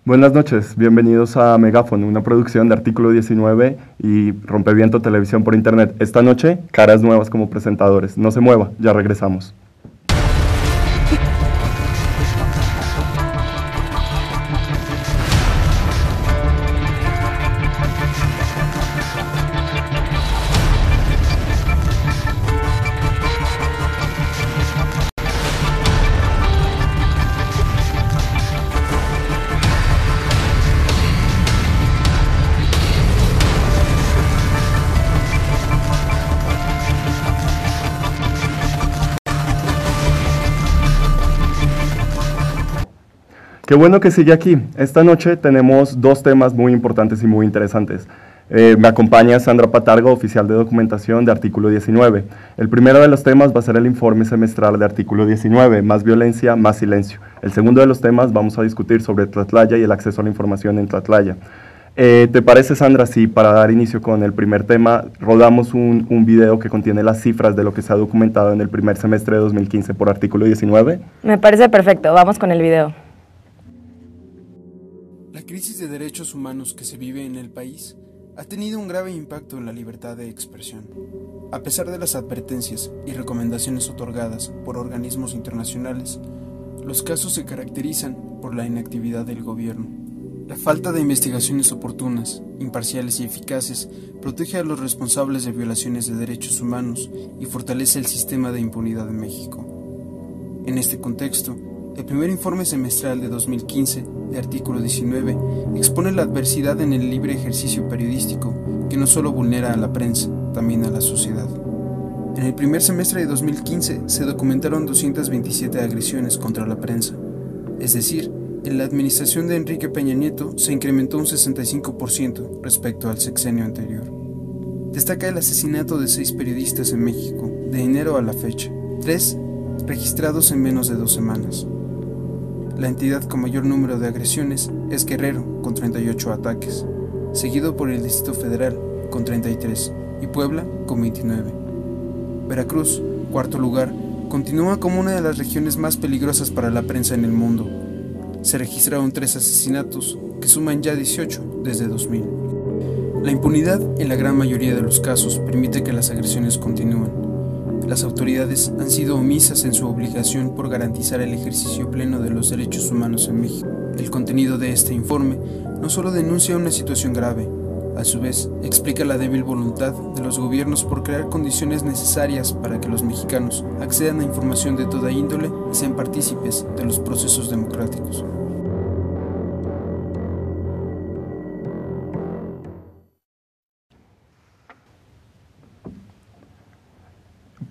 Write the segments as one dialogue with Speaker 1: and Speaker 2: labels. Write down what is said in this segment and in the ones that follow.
Speaker 1: Buenas noches, bienvenidos a Megáfono, una producción de Artículo 19 y Rompeviento Televisión por Internet. Esta noche, caras nuevas como presentadores. No se mueva, ya regresamos. Qué bueno que sigue aquí. Esta noche tenemos dos temas muy importantes y muy interesantes. Me acompaña Sandra Patargo, oficial de documentación de Artículo 19. El primero de los temas va a ser el informe semestral de Artículo 19, más violencia, más silencio. El segundo de los temas vamos a discutir sobre Tlatlaya y el acceso a la información en Tlatlaya. ¿Te parece, Sandra, si para dar inicio con el primer tema rodamos un video que contiene las cifras de lo que se ha documentado en el primer semestre de 2015 por Artículo 19?
Speaker 2: Me parece perfecto, vamos con el video.
Speaker 3: La crisis de derechos humanos que se vive en el país ha tenido un grave impacto en la libertad de expresión. A pesar de las advertencias y recomendaciones otorgadas por organismos internacionales, los casos se caracterizan por la inactividad del gobierno. La falta de investigaciones oportunas, imparciales y eficaces protege a los responsables de violaciones de derechos humanos y fortalece el sistema de impunidad en México. En este contexto, el primer informe semestral de 2015 de Artículo 19 expone la adversidad en el libre ejercicio periodístico que no solo vulnera a la prensa, también a la sociedad. En el primer semestre de 2015 se documentaron 227 agresiones contra la prensa, es decir, en la administración de Enrique Peña Nieto se incrementó un 65% respecto al sexenio anterior. Destaca el asesinato de 6 periodistas en México, de enero a la fecha, 3 registrados en menos de 2 semanas. La entidad con mayor número de agresiones es Guerrero, con 38 ataques, seguido por el Distrito Federal, con 33, y Puebla, con 29. Veracruz, cuarto lugar, continúa como una de las regiones más peligrosas para la prensa en el mundo. Se registraron 3 asesinatos, que suman ya 18 desde 2000. La impunidad, en la gran mayoría de los casos, permite que las agresiones continúen. Las autoridades han sido omisas en su obligación por garantizar el ejercicio pleno de los derechos humanos en México. El contenido de este informe no solo denuncia una situación grave, a su vez explica la débil voluntad de los gobiernos por crear condiciones necesarias para que los mexicanos accedan a información de toda índole y sean partícipes de los procesos democráticos.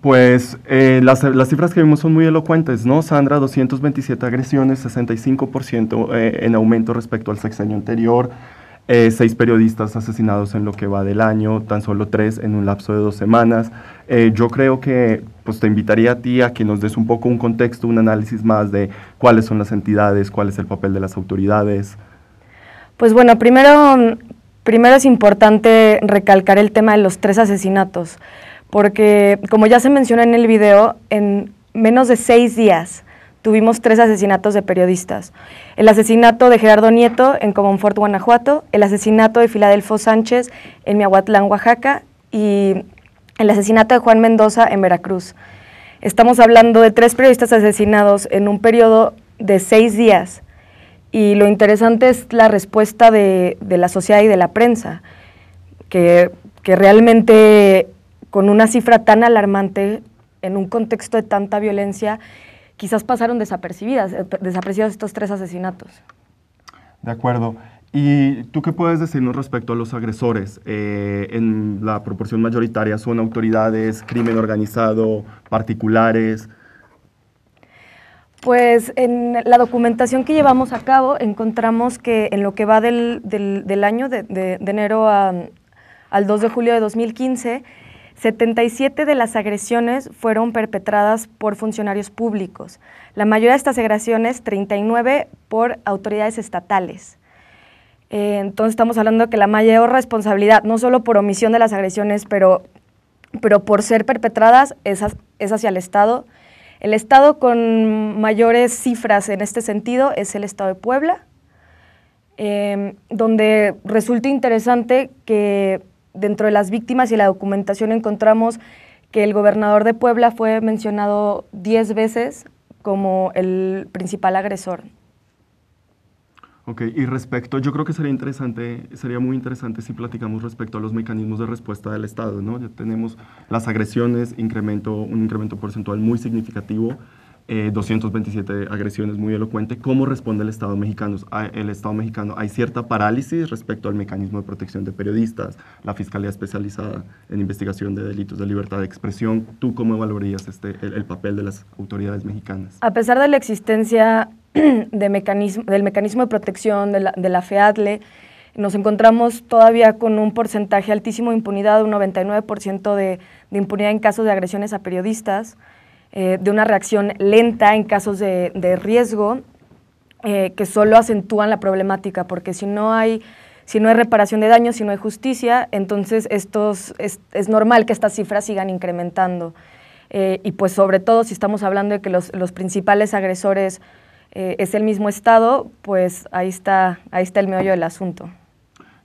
Speaker 1: Pues las cifras que vimos son muy elocuentes, ¿no, Sandra? 227 agresiones, 65% en aumento respecto al sexenio anterior, 6 periodistas asesinados en lo que va del año, tan solo 3 en un lapso de 2 semanas. Yo creo que pues, te invitaría a ti a que nos des un poco un contexto, un análisis más de cuáles son las entidades, cuál es el papel de las autoridades.
Speaker 2: Pues bueno, primero es importante recalcar el tema de los 3 asesinatos, porque como ya se menciona en el video, en menos de 6 días tuvimos 3 asesinatos de periodistas. El asesinato de Gerardo Nieto en Comonfort, Guanajuato, el asesinato de Filadelfo Sánchez en Miahuatlán, Oaxaca, y el asesinato de Juan Mendoza en Veracruz. Estamos hablando de 3 periodistas asesinados en un periodo de 6 días, y lo interesante es la respuesta de la sociedad y de la prensa, que realmente con una cifra tan alarmante, en un contexto de tanta violencia, quizás pasaron desapercibidos estos 3 asesinatos.
Speaker 1: De acuerdo. ¿Y tú qué puedes decirnos respecto a los agresores? En la proporción mayoritaria, ¿son autoridades, crimen organizado, particulares?
Speaker 2: Pues en la documentación que llevamos a cabo encontramos que en lo que va del año, de enero al 2 de julio de 2015, 77 de las agresiones fueron perpetradas por funcionarios públicos. La mayoría de estas agresiones, 39, por autoridades estatales. Entonces estamos hablando de que la mayor responsabilidad, no solo por omisión de las agresiones, pero por ser perpetradas, es hacia el Estado. El Estado con mayores cifras en este sentido es el Estado de Puebla, donde resulta interesante que dentro de las víctimas y la documentación encontramos que el gobernador de Puebla fue mencionado 10 veces como el principal agresor.
Speaker 1: Ok, y respecto, yo creo que sería muy interesante si platicamos respecto a los mecanismos de respuesta del Estado, ¿no? Ya tenemos las agresiones, un incremento porcentual muy significativo, 227 agresiones, muy elocuente. ¿Cómo responde el Estado mexicano? Hay cierta parálisis respecto al mecanismo de protección de periodistas, la Fiscalía Especializada en Investigación de Delitos de Libertad de Expresión. ¿Tú cómo valorarías el papel de las autoridades mexicanas?
Speaker 2: A pesar de la existencia del mecanismo de protección de la FEADLE, nos encontramos todavía con un porcentaje altísimo de impunidad, un 99% de impunidad en casos de agresiones a periodistas, de una reacción lenta en casos de riesgo, que solo acentúan la problemática, porque si no hay reparación de daños, si no hay justicia, entonces es normal que estas cifras sigan incrementando. Y pues sobre todo si estamos hablando de que los principales agresores es el mismo Estado, pues ahí está el meollo del asunto.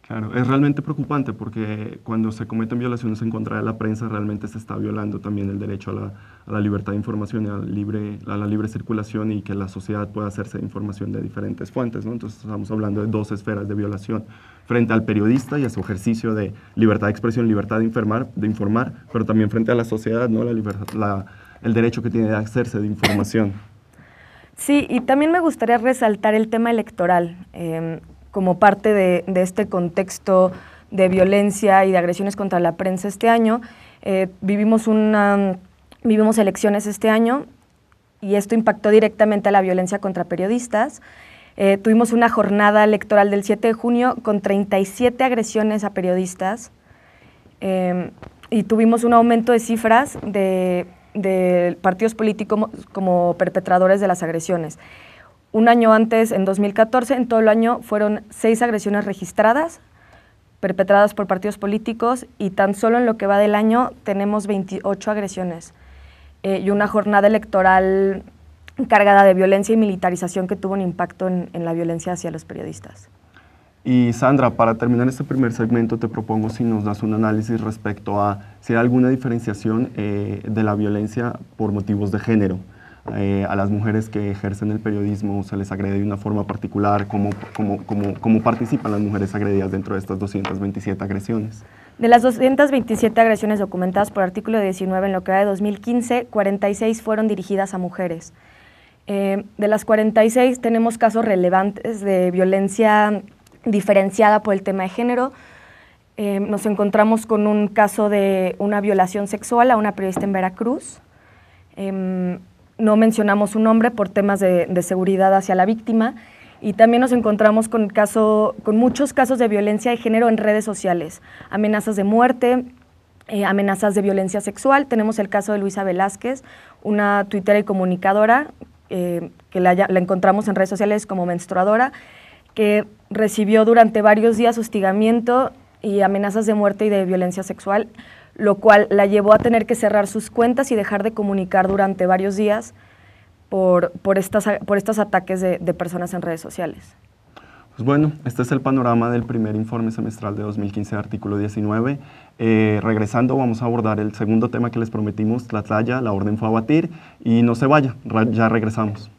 Speaker 1: Claro, es realmente preocupante porque cuando se cometen violaciones en contra de la prensa realmente se está violando también el derecho a la libertad de información y a la libre circulación y que la sociedad pueda hacerse información de diferentes fuentes, ¿no? Entonces estamos hablando de dos esferas de violación frente al periodista y a su ejercicio de libertad de expresión, libertad de informar, pero también frente a la sociedad, ¿no? El derecho que tiene de hacerse de información.
Speaker 2: Sí, y también me gustaría resaltar el tema electoral. Como parte de este contexto de violencia y de agresiones contra la prensa este año. Vivimos elecciones este año y esto impactó directamente a la violencia contra periodistas. Tuvimos una jornada electoral del 7 de junio con 37 agresiones a periodistas y tuvimos un aumento de cifras de partidos políticos como perpetradores de las agresiones. Un año antes, en 2014, en todo el año fueron 6 agresiones registradas, perpetradas por partidos políticos, y tan solo en lo que va del año tenemos 28 agresiones. Y una jornada electoral cargada de violencia y militarización que tuvo un impacto en la violencia hacia los periodistas.
Speaker 1: Y Sandra, para terminar este primer segmento te propongo si nos das un análisis respecto a si hay alguna diferenciación de la violencia por motivos de género. A las mujeres que ejercen el periodismo se les agrede de una forma particular, ¿cómo participan las mujeres agredidas dentro de estas 227 agresiones?
Speaker 2: De las 227 agresiones documentadas por artículo 19 en lo que va de 2015, 46 fueron dirigidas a mujeres. De las 46 tenemos casos relevantes de violencia diferenciada por el tema de género. Nos encontramos con un caso de una violación sexual a una periodista en Veracruz. No mencionamos su nombre por temas de seguridad hacia la víctima, y también nos encontramos con muchos casos de violencia de género en redes sociales, amenazas de muerte, amenazas de violencia sexual. Tenemos el caso de Luisa Velázquez, una tuitera y comunicadora que la encontramos en redes sociales como menstruadora, que recibió durante varios días hostigamiento y amenazas de muerte y de violencia sexual, lo cual la llevó a tener que cerrar sus cuentas y dejar de comunicar durante varios días por estos ataques de personas en redes sociales.
Speaker 1: Pues bueno, este es el panorama del primer informe semestral de 2015 de artículo 19. Regresando, vamos a abordar el segundo tema que les prometimos, Tlatlaya, la orden fue a abatir, y no se vaya, ya regresamos.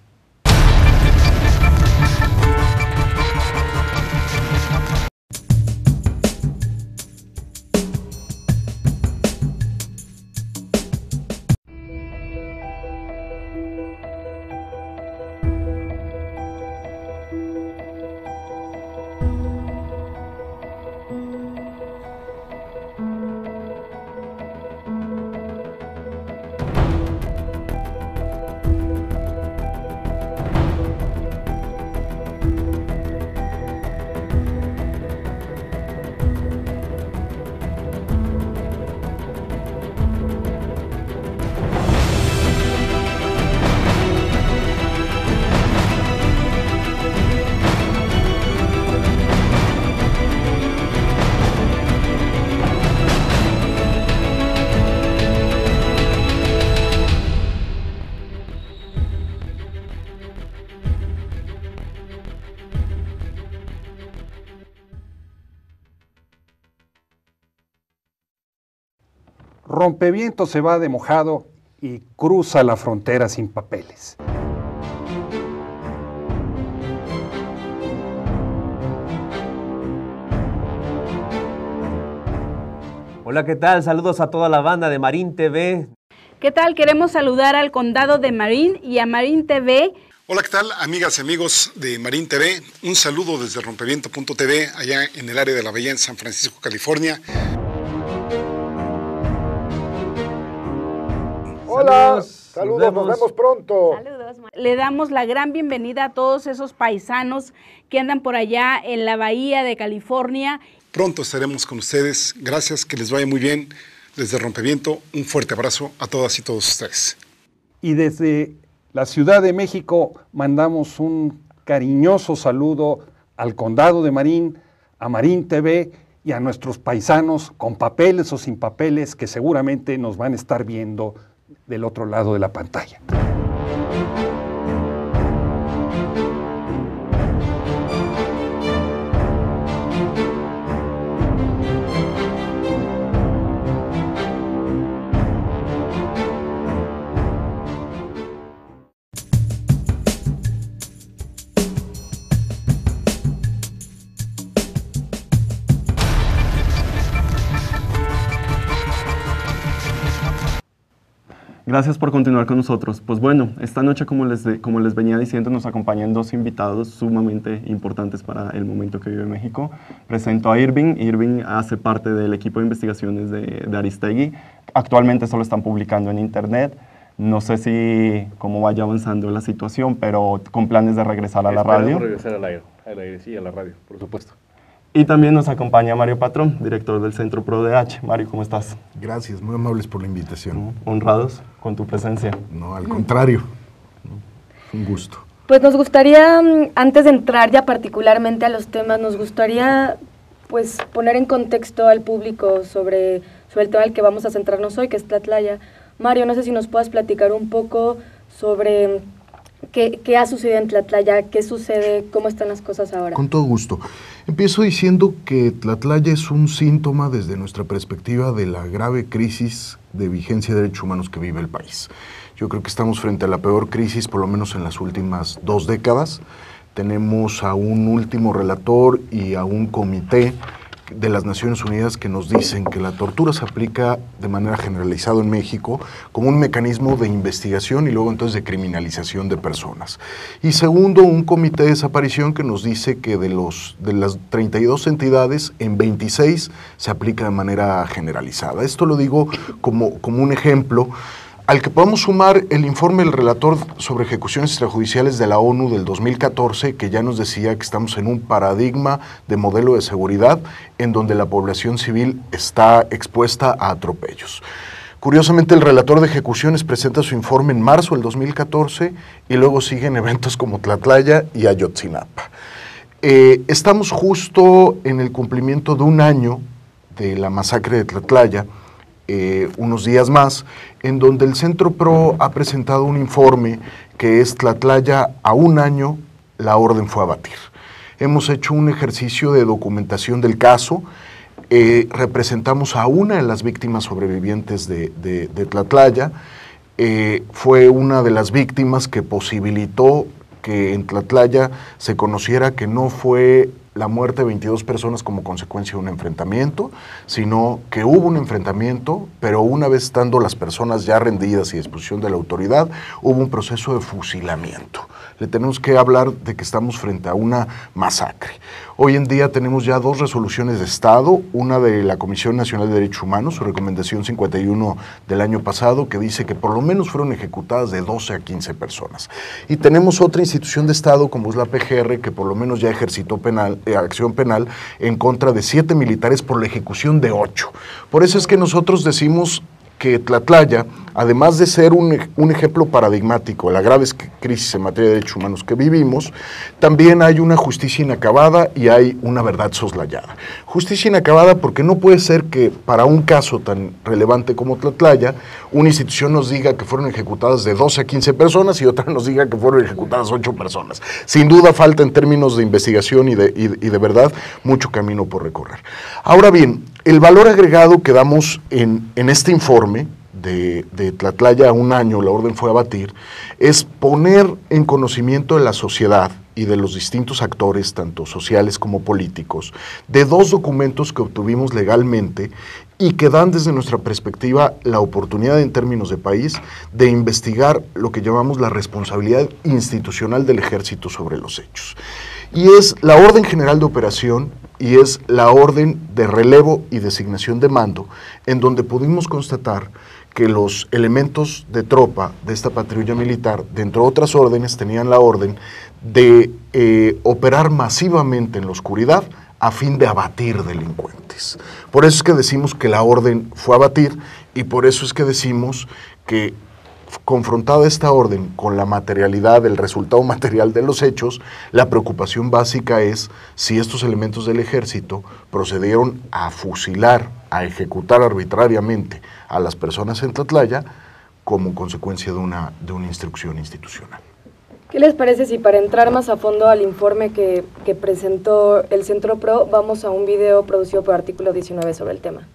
Speaker 4: Rompevientos se va de mojado y cruza la frontera sin papeles.
Speaker 5: Hola, ¿qué tal? Saludos a toda la banda de Marín TV.
Speaker 6: ¿Qué tal? Queremos saludar al Condado de Marín y a Marín TV.
Speaker 7: Hola, ¿qué tal, amigas y amigos de Marín TV? Un saludo desde rompeviento.tv, allá en el área de la Bahía en San Francisco, California.
Speaker 8: Hola, saludos, nos vemos pronto.
Speaker 6: Saludos. Le damos la gran bienvenida a todos esos paisanos que andan por allá en la Bahía de California.
Speaker 7: Pronto estaremos con ustedes. Gracias, que les vaya muy bien. Desde Rompeviento, un fuerte abrazo a todas y todos ustedes.
Speaker 4: Y desde la Ciudad de México mandamos un cariñoso saludo al Condado de Marín, a Marín TV y a nuestros paisanos con papeles o sin papeles que seguramente nos van a estar viendo del otro lado de la pantalla.
Speaker 1: Gracias por continuar con nosotros. Pues bueno, esta noche, como les venía diciendo, nos acompañan dos invitados sumamente importantes para el momento que vive México. Presento a Irving. Irving hace parte del equipo de investigaciones de Aristegui. Actualmente solo están publicando en internet. No sé cómo vaya avanzando la situación, pero con planes de regresar a la radio.
Speaker 9: Regresar al aire, sí, a la radio, por supuesto.
Speaker 1: Y también nos acompaña Mario Patrón, director del Centro ProDH. Mario, ¿cómo estás?
Speaker 8: Gracias, muy amables por la invitación.
Speaker 1: Honrados con tu presencia.
Speaker 8: No, al contrario. Un gusto.
Speaker 2: Pues nos gustaría, antes de entrar ya particularmente a los temas, nos gustaría pues poner en contexto al público sobre el tema al que vamos a centrarnos hoy, que es Tlatlaya. Mario, no sé si nos puedas platicar un poco sobre qué ha sucedido en Tlatlaya, qué sucede, cómo están las cosas ahora.
Speaker 8: Con todo gusto. Empiezo diciendo que Tlatlaya es un síntoma desde nuestra perspectiva de la grave crisis de vigencia de derechos humanos que vive el país. Yo creo que estamos frente a la peor crisis, por lo menos en las últimas 2 décadas. Tenemos a un último relator y a un comité de las Naciones Unidas que nos dicen que la tortura se aplica de manera generalizada en México como un mecanismo de investigación y luego entonces de criminalización de personas. Y segundo, un comité de desaparición que nos dice que de las 32 entidades, en 26 se aplica de manera generalizada. Esto lo digo como un ejemplo al que podemos sumar el informe del relator sobre ejecuciones extrajudiciales de la ONU del 2014, que ya nos decía que estamos en un paradigma de modelo de seguridad en donde la población civil está expuesta a atropellos. Curiosamente, el relator de ejecuciones presenta su informe en marzo del 2014 y luego siguen eventos como Tlatlaya y Ayotzinapa. Estamos justo en el cumplimiento de 1 año de la masacre de Tlatlaya, unos días más, en donde el Centro PRO ha presentado un informe que es Tlatlaya a 1 año, la orden fue a abatir. Hemos hecho un ejercicio de documentación del caso, representamos a una de las víctimas sobrevivientes de Tlatlaya, fue una de las víctimas que posibilitó que en Tlatlaya se conociera que no fue la muerte de 22 personas como consecuencia de un enfrentamiento, sino que hubo un enfrentamiento, pero una vez estando las personas ya rendidas y a disposición de la autoridad, hubo un proceso de fusilamiento. Le tenemos que hablar de que estamos frente a una masacre. Hoy en día tenemos ya 2 resoluciones de Estado, una de la Comisión Nacional de Derechos Humanos, su recomendación 51 del año pasado, que dice que por lo menos fueron ejecutadas de 12 a 15 personas. Y tenemos otra institución de Estado, como es la PGR, que por lo menos ya ejercitó acción penal en contra de 7 militares por la ejecución de 8. Por eso es que nosotros decimos que Tlatlaya, además de ser un ejemplo paradigmático de la grave crisis en materia de derechos humanos que vivimos, también hay una justicia inacabada y hay una verdad soslayada. Justicia inacabada porque no puede ser que para un caso tan relevante como Tlatlaya, una institución nos diga que fueron ejecutadas de 12 a 15 personas y otra nos diga que fueron ejecutadas 8 personas. Sin duda falta en términos de investigación y de verdad mucho camino por recorrer. Ahora bien, El valor agregado que damos en este informe de Tlatlaya a un año, la orden fue a abatir, es poner en conocimiento de la sociedad y de los distintos actores, tanto sociales como políticos, de dos documentos que obtuvimos legalmente y que dan desde nuestra perspectiva la oportunidad en términos de país de investigar lo que llamamos la responsabilidad institucional del ejército sobre los hechos. Y es la Orden General de Operación y es la Orden de Relevo y Designación de Mando, en donde pudimos constatar que los elementos de tropa de esta patrulla militar, dentro de otras órdenes, tenían la orden de operar masivamente en la oscuridad a fin de abatir delincuentes. Por eso es que decimos que la orden fue a abatir y por eso es que decimos que confrontada esta orden con la materialidad, el resultado material de los hechos, la preocupación básica es si estos elementos del ejército procedieron a fusilar, a ejecutar arbitrariamente a las personas en Tlatlaya como consecuencia de una instrucción institucional.
Speaker 2: ¿Qué les parece si para entrar más a fondo al informe que presentó el Centro PRO, vamos a un video producido por Artículo 19 sobre el tema?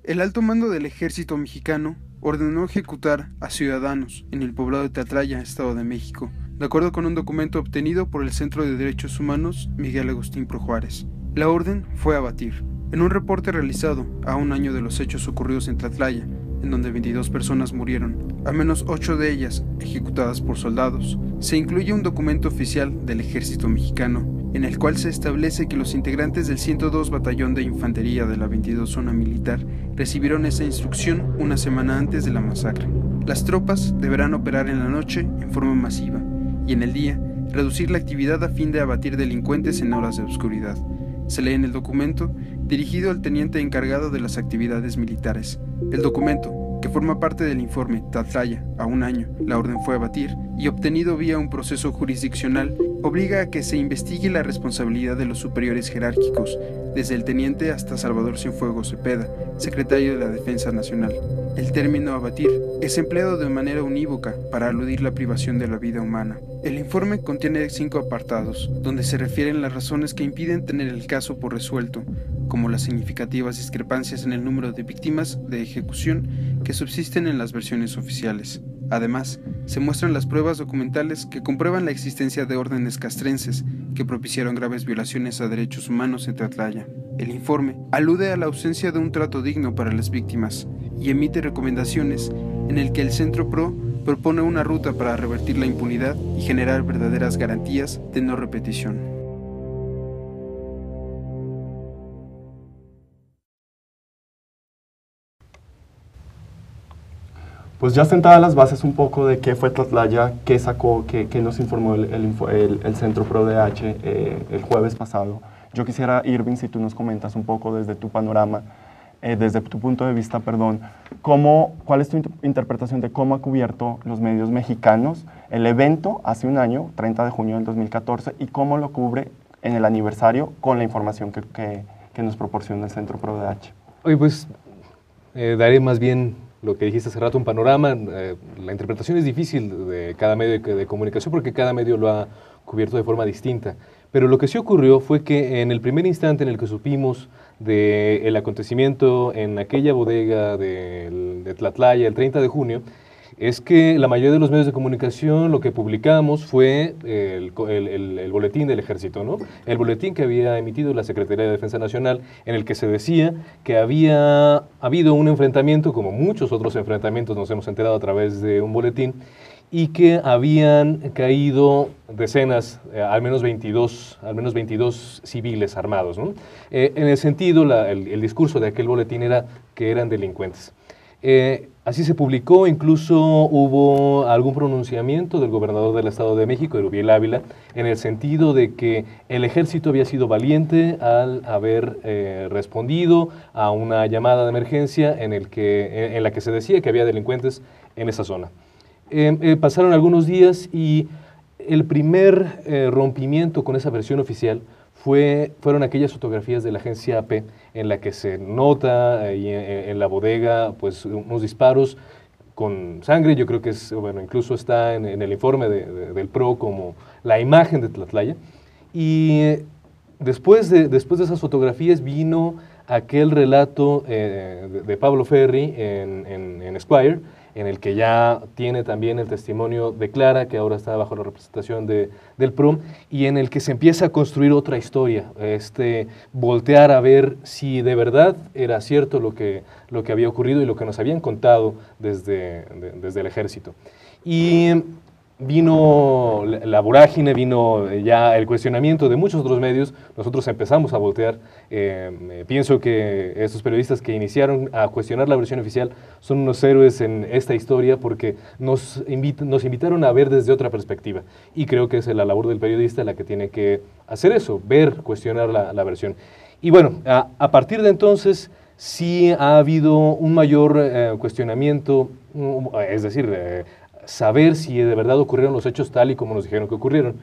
Speaker 3: El alto mando del ejército mexicano ordenó ejecutar a ciudadanos en el poblado de Tlatlaya, Estado de México, de acuerdo con un documento obtenido por el Centro de Derechos Humanos Miguel Agustín Pro Juárez. La orden fue a abatir. En un reporte realizado a un año de los hechos ocurridos en Tlatlaya, en donde 22 personas murieron, al menos 8 de ellas ejecutadas por soldados, se incluye un documento oficial del ejército mexicano, en el cual se establece que los integrantes del 102 Batallón de Infantería de la 22 Zona Militar recibieron esa instrucción una semana antes de la masacre. Las tropas deberán operar en la noche en forma masiva y en el día reducir la actividad a fin de abatir delincuentes en horas de oscuridad. Se lee en el documento, dirigido al teniente encargado de las actividades militares. El documento, que forma parte del informe Tlatlaya a un año, la orden fue a abatir, y obtenido vía un proceso jurisdiccional, obliga a que se investigue la responsabilidad de los superiores jerárquicos, desde el teniente hasta Salvador Cienfuegos Cepeda, secretario de la Defensa Nacional. El término abatir es empleado de manera unívoca para aludir la privación de la vida humana. El informe contiene 5 apartados, donde se refieren las razones que impiden tener el caso por resuelto, como las significativas discrepancias en el número de víctimas de ejecución que subsisten en las versiones oficiales. Además, se muestran las pruebas documentales que comprueban la existencia de órdenes castrenses que propiciaron graves violaciones a derechos humanos en Tlatlaya. El informe alude a la ausencia de un trato digno para las víctimas y emite recomendaciones en el que el Centro PRO propone una ruta para revertir la impunidad y generar verdaderas garantías de no repetición.
Speaker 1: Pues ya sentadas las bases un poco de qué fue Tlatlaya, qué sacó, qué nos informó el Centro PRO DH el jueves pasado. Yo quisiera, Irving, si tú nos comentas un poco desde tu panorama, desde tu punto de vista, perdón, ¿cuál es tu interpretación de cómo ha cubierto los medios mexicanos el evento hace un año, 30 de junio del 2014, y cómo lo cubre en el aniversario con la información que nos proporciona el Centro PRO DH?
Speaker 9: Oye, pues daré más bien lo que dijiste hace rato, un panorama. La interpretación es difícil de cada medio de comunicación porque cada medio lo ha cubierto de forma distinta. Pero lo que sí ocurrió fue que en el primer instante en el que supimos del acontecimiento en aquella bodega de Tlatlaya el 30 de junio, es que la mayoría de los medios de comunicación lo que publicamos fue el boletín del ejército, ¿no? El boletín que había emitido la Secretaría de Defensa Nacional, en el que se decía que había habido un enfrentamiento, como muchos otros enfrentamientos nos hemos enterado a través de un boletín, y que habían caído decenas, al menos 22 civiles armados, ¿no? En el sentido, el discurso de aquel boletín era que eran delincuentes. Así se publicó, incluso hubo algún pronunciamiento del gobernador del Estado de México, Erubiel Ávila, en el sentido de que el ejército había sido valiente al haber respondido a una llamada de emergencia en la que se decía que había delincuentes en esa zona. Pasaron algunos días y el primer rompimiento con esa versión oficial fueron aquellas fotografías de la agencia AP en la que se nota en la bodega pues unos disparos con sangre. Yo creo que es, bueno, incluso está en el informe del PRO como la imagen de Tlatlaya. Y después de esas fotografías vino aquel relato de Pablo Ferri en Esquire, en el que ya tiene también el testimonio de Clara, que ahora está bajo la representación del PRO, y en el que se empieza a construir otra historia, voltear a ver si de verdad era cierto lo que había ocurrido y lo que nos habían contado desde el ejército. Y vino la vorágine, vino ya el cuestionamiento de muchos otros medios. Nosotros empezamos a voltear. Pienso que estos periodistas que iniciaron a cuestionar la versión oficial son unos héroes en esta historia, porque nos invitaron a ver desde otra perspectiva, y creo que es la labor del periodista la que tiene que hacer eso, ver, cuestionar la versión. Y bueno, a partir de entonces sí ha habido un mayor cuestionamiento, es decir, saber si de verdad ocurrieron los hechos tal y como nos dijeron que ocurrieron.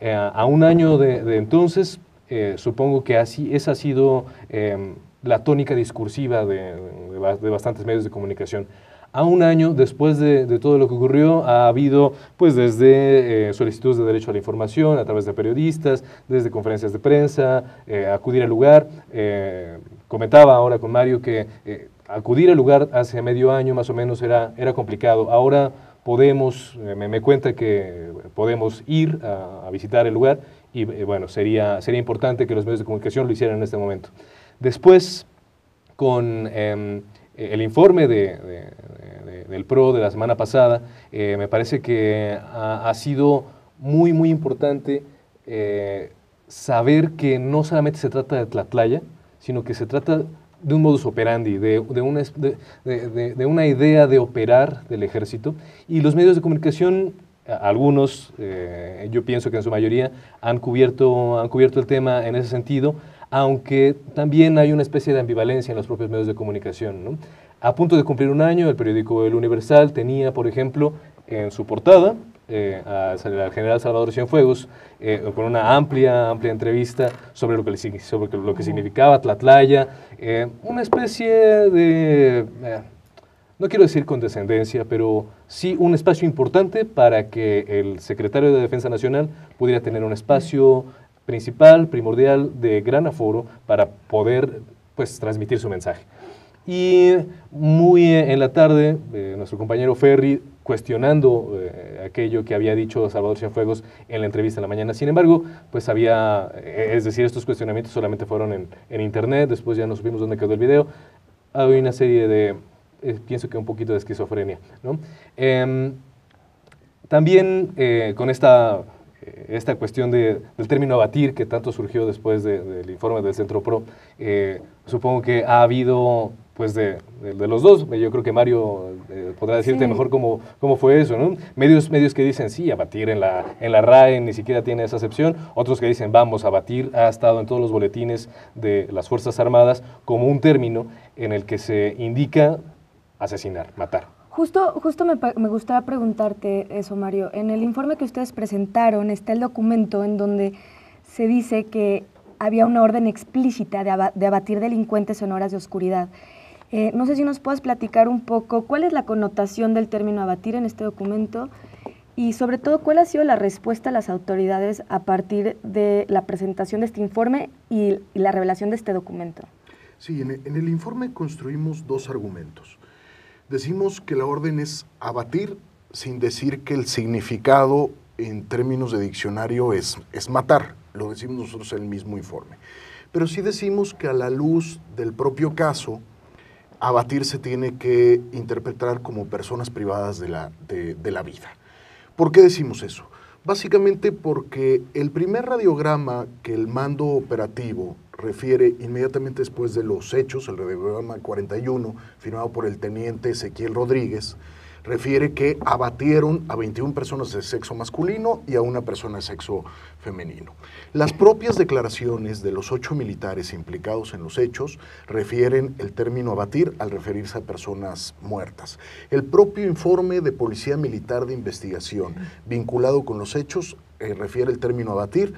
Speaker 9: A un año de entonces, supongo que esa ha sido la tónica discursiva de bastantes medios de comunicación. A un año después de todo lo que ocurrió, ha habido, pues, desde solicitudes de derecho a la información a través de periodistas, desde conferencias de prensa, acudir al lugar. Comentaba ahora con Mario que acudir al lugar hace medio año más o menos era complicado. Ahora podemos, me cuenta que podemos ir a visitar el lugar, y bueno, sería importante que los medios de comunicación lo hicieran en este momento. Después, con el informe del PRO de la semana pasada, me parece que ha sido muy, muy importante saber que no solamente se trata de Tlatlaya, sino que se trata de un modus operandi, de una idea de operar del ejército, y los medios de comunicación, algunos, yo pienso que en su mayoría, han cubierto el tema en ese sentido, aunque también hay una especie de ambivalencia en los propios medios de comunicación, ¿no? A punto de cumplir un año, el periódico El Universal tenía, por ejemplo, en su portada al general Salvador Cienfuegos, con una amplia entrevista sobre lo que significaba Tlatlaya, una especie de, no quiero decir condescendencia, pero sí un espacio importante para que el secretario de Defensa Nacional pudiera tener un espacio principal, primordial, de gran aforo, para poder, pues, transmitir su mensaje. Y muy en la tarde, nuestro compañero Ferri cuestionando aquello que había dicho Salvador Cienfuegos en la entrevista en la mañana. Sin embargo, pues es decir, estos cuestionamientos solamente fueron en internet, después ya no supimos dónde quedó el video. Hay una serie de, pienso que un poquito de esquizofrenia, ¿no? También con esta cuestión del término abatir, que tanto surgió después del informe del Centro PRO, supongo que ha habido, pues, de los dos. Yo creo que Mario podrá decirte mejor cómo fue eso, ¿no? Medios que dicen, sí, abatir en la RAE ni siquiera tiene esa acepción, otros que dicen, vamos, abatir ha estado en todos los boletines de las Fuerzas Armadas como un término en el que se indica asesinar, matar.
Speaker 2: Justo me gustaría preguntarte eso, Mario. En el informe que ustedes presentaron está el documento en donde se dice que había una orden explícita de abatir delincuentes en horas de oscuridad. No sé si nos puedes platicar un poco cuál es la connotación del término abatir en este documento, y sobre todo cuál ha sido la respuesta a las autoridades a partir de la presentación de este informe y la revelación de este documento.
Speaker 8: Sí, en el informe construimos dos argumentos. Decimos que la orden es abatir, sin decir que el significado en términos de diccionario es matar. Lo decimos nosotros en el mismo informe. Pero sí decimos que a la luz del propio caso, abatir se tiene que interpretar como personas privadas de la vida. ¿Por qué decimos eso? Básicamente porque el primer radiograma que el mando operativo refiere inmediatamente después de los hechos, el radiograma 41, firmado por el teniente Ezequiel Rodríguez, refiere que abatieron a 21 personas de sexo masculino y a una persona de sexo femenino. Las propias declaraciones de los 8 militares implicados en los hechos refieren el término abatir al referirse a personas muertas. El propio informe de Policía Militar de Investigación vinculado con los hechos refiere el término abatir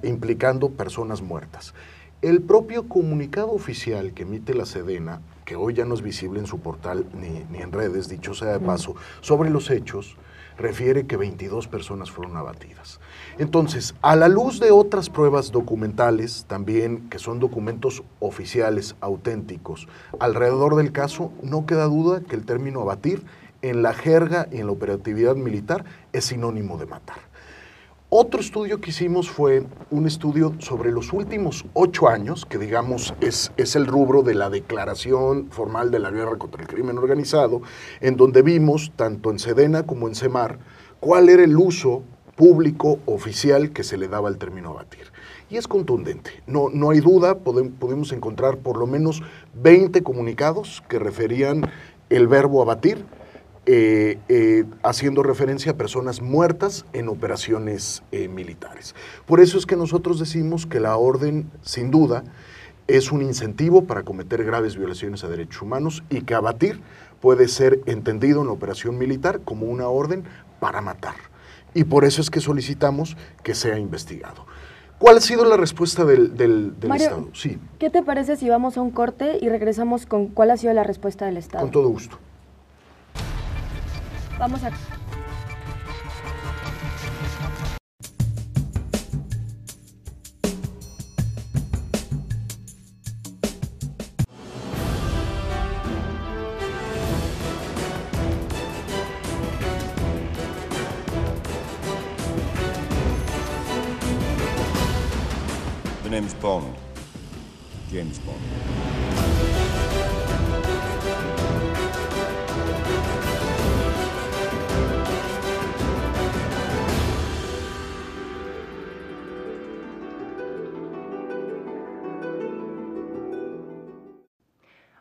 Speaker 8: implicando personas muertas. El propio comunicado oficial que emite la Sedena, que hoy ya no es visible en su portal ni en redes, dicho sea de paso, sobre los hechos, refiere que 22 personas fueron abatidas. Entonces, a la luz de otras pruebas documentales, también que son documentos oficiales, auténticos, alrededor del caso, no queda duda que el término abatir en la jerga y en la operatividad militar es sinónimo de matar. Otro estudio que hicimos fue un estudio sobre los últimos 8 años, que digamos es el rubro de la declaración formal de la guerra contra el crimen organizado, en donde vimos, tanto en Sedena como en Semar, cuál era el uso público oficial que se le daba al término abatir. Y es contundente, no hay duda, pudimos encontrar por lo menos 20 comunicados que referían el verbo abatir, haciendo referencia a personas muertas en operaciones militares. Por eso es que nosotros decimos que la orden, sin duda, es un incentivo para cometer graves violaciones a derechos humanos y que abatir puede ser entendido en la operación militar como una orden para matar. Y por eso es que solicitamos que sea investigado. ¿Cuál ha sido la respuesta del
Speaker 2: Mario,
Speaker 8: Estado? Sí.
Speaker 2: ¿Qué te parece si vamos a un corte y regresamos con cuál ha sido la respuesta del Estado?
Speaker 8: Con todo gusto.
Speaker 2: Vamos a...
Speaker 10: The name's Bond. James Bond.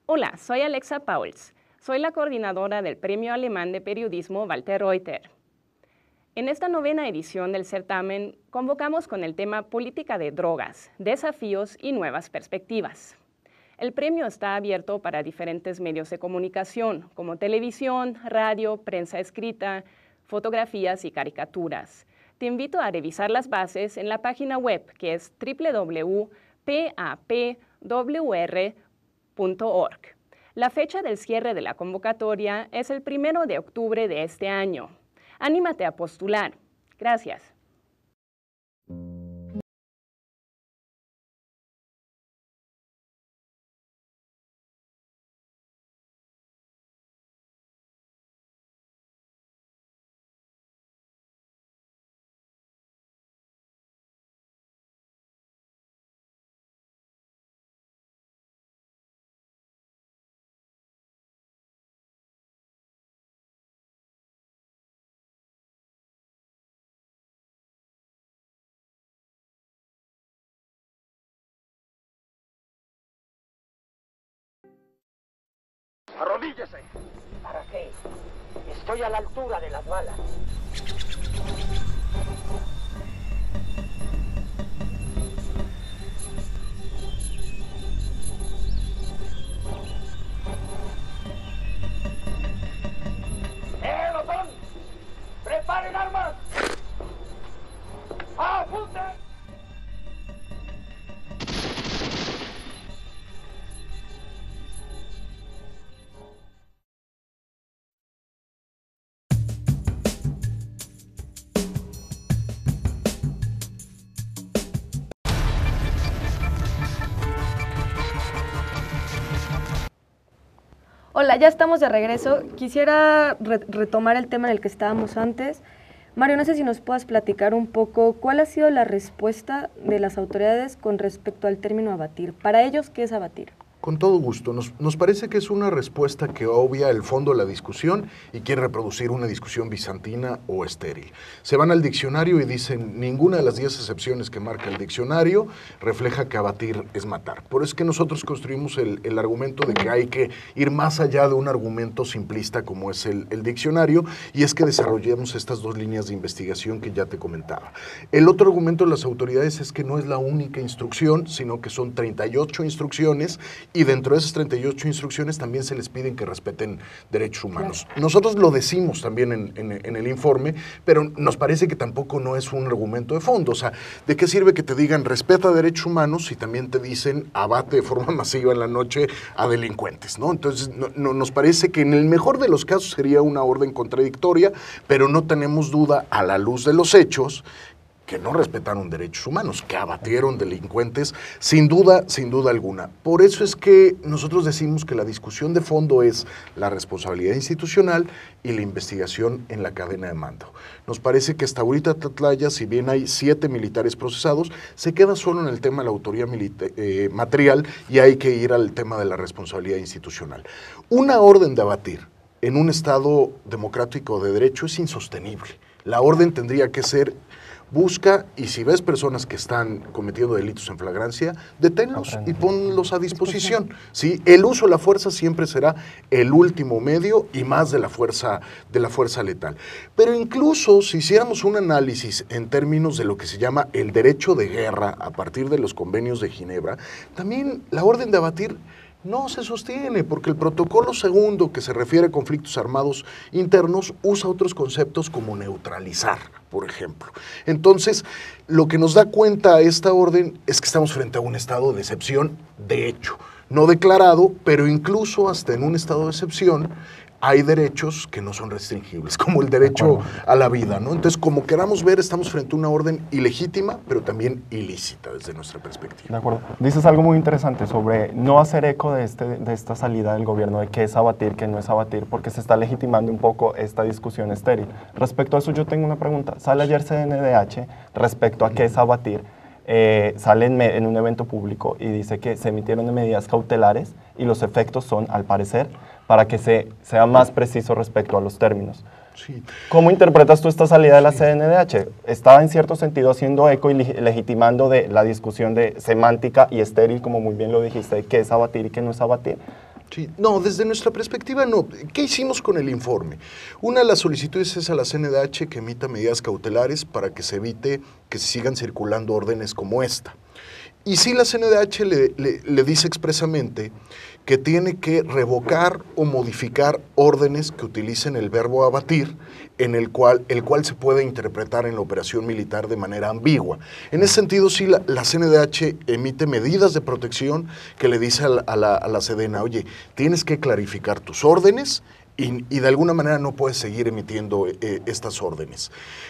Speaker 11: Hola, soy Alexa Pauls. Soy la coordinadora del Premio Alemán de Periodismo Walter Reuter. En esta 9ª edición del certamen convocamos con el tema Política de drogas, desafíos y nuevas perspectivas. El premio está abierto para diferentes medios de comunicación, como televisión, radio, prensa escrita, fotografías y caricaturas. Te invito a revisar las bases en la página web, que es www.papwr.org. La fecha del cierre de la convocatoria es el 1 de octubre de este año. Anímate a postular. Gracias.
Speaker 12: ¡Arrodíllese! ¿Para qué? Estoy a la altura de las balas. ¡Botón! ¡Preparen armas! ¡Apunten!
Speaker 2: Hola, ya estamos de regreso. Quisiera retomar el tema en el que estábamos antes. Mario, no sé si nos puedas platicar un poco cuál ha sido la respuesta de las autoridades con respecto al término abatir. Para ellos, ¿qué es abatir?
Speaker 8: Con todo gusto. Nos parece que es una respuesta que obvia el fondo de la discusión y quiere reproducir una discusión bizantina o estéril. Se van al diccionario y dicen, ninguna de las 10 excepciones que marca el diccionario refleja que abatir es matar. Por eso es que nosotros construimos el argumento de que hay que ir más allá de un argumento simplista como es el diccionario, y es que desarrollemos estas 2 líneas de investigación que ya te comentaba. El otro argumento de las autoridades es que no es la única instrucción, sino que son 38 instrucciones y dentro de esas 38 instrucciones también se les piden que respeten derechos humanos. Claro. Nosotros lo decimos también en el informe, pero nos parece que tampoco no es un argumento de fondo. O sea, ¿de qué sirve que te digan respeta derechos humanos si también te dicen abate de forma masiva en la noche a delincuentes, ¿no? Entonces, nos parece que en el mejor de los casos sería una orden contradictoria, pero no tenemos duda, a la luz de los hechos, que no respetaron derechos humanos, que abatieron delincuentes, sin duda alguna. Por eso es que nosotros decimos que la discusión de fondo es la responsabilidad institucional y la investigación en la cadena de mando. Nos parece que hasta ahorita Tlatlaya, si bien hay 7 militares procesados, se queda solo en el tema de la autoría material y hay que ir al tema de la responsabilidad institucional. Una orden de abatir en un Estado democrático de derecho es insostenible. La orden tendría que ser: busca, y si ves personas que están cometiendo delitos en flagrancia, deténlos y ponlos a disposición. ¿Sí? El uso de la fuerza siempre será el último medio y más de la fuerza letal. Pero incluso si hiciéramos un análisis en términos de lo que se llama el derecho de guerra a partir de los convenios de Ginebra, también la orden de abatir no se sostiene, porque el protocolo segundo, que se refiere a conflictos armados internos, usa otros conceptos como neutralizar, por ejemplo. Entonces, lo que nos da cuenta esta orden es que estamos frente a un estado de excepción, de hecho, no declarado, pero incluso hasta en un estado de excepción hay derechos que no son restringibles, como el derecho a la vida, ¿no? Entonces, como queramos ver, estamos frente a una orden ilegítima, pero también ilícita desde nuestra perspectiva.
Speaker 1: De acuerdo. Dices algo muy interesante sobre no hacer eco de esta salida del gobierno de qué es abatir, qué no es abatir, porque se está legitimando un poco esta discusión estéril. Respecto a eso, yo tengo una pregunta. Sale ayer CNDH respecto a qué es abatir. Sale en un evento público y dice que se emitieron medidas cautelares y los efectos son, al parecer, para que sea más preciso respecto a los términos. Sí. ¿Cómo interpretas tú esta salida de la CNDH? ¿Está en cierto sentido haciendo eco y legitimando de la discusión de semántica y estéril, como muy bien lo dijiste, de qué es abatir y qué no es abatir?
Speaker 8: Sí, no, desde nuestra perspectiva no. ¿Qué hicimos con el informe? Una de las solicitudes es a la CNDH que emita medidas cautelares para que se evite que se sigan circulando órdenes como esta. Y sí, la CNDH le dice expresamente que tiene que revocar o modificar órdenes que utilicen el verbo abatir, el cual se puede interpretar en la operación militar de manera ambigua. En ese sentido, sí, la CNDH emite medidas de protección que le dice a la Sedena: oye, tienes que clarificar tus órdenes y de alguna manera no puedes seguir emitiendo estas órdenes.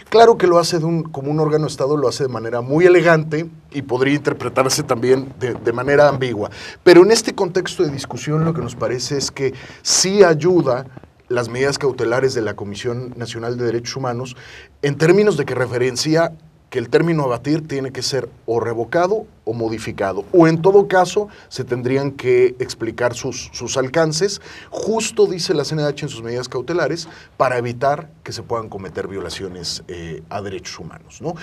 Speaker 8: Claro que lo hace como un órgano de Estado, lo hace de manera muy elegante y podría interpretarse también de manera ambigua. Pero en este contexto de discusión lo que nos parece es que sí ayuda las medidas cautelares de la Comisión Nacional de Derechos Humanos en términos de que referencia que el término abatir tiene que ser o revocado o modificado, o en todo caso se tendrían que explicar sus alcances, justo dice la CNDH en sus medidas cautelares, para evitar que se puedan cometer violaciones a derechos humanos, ¿no?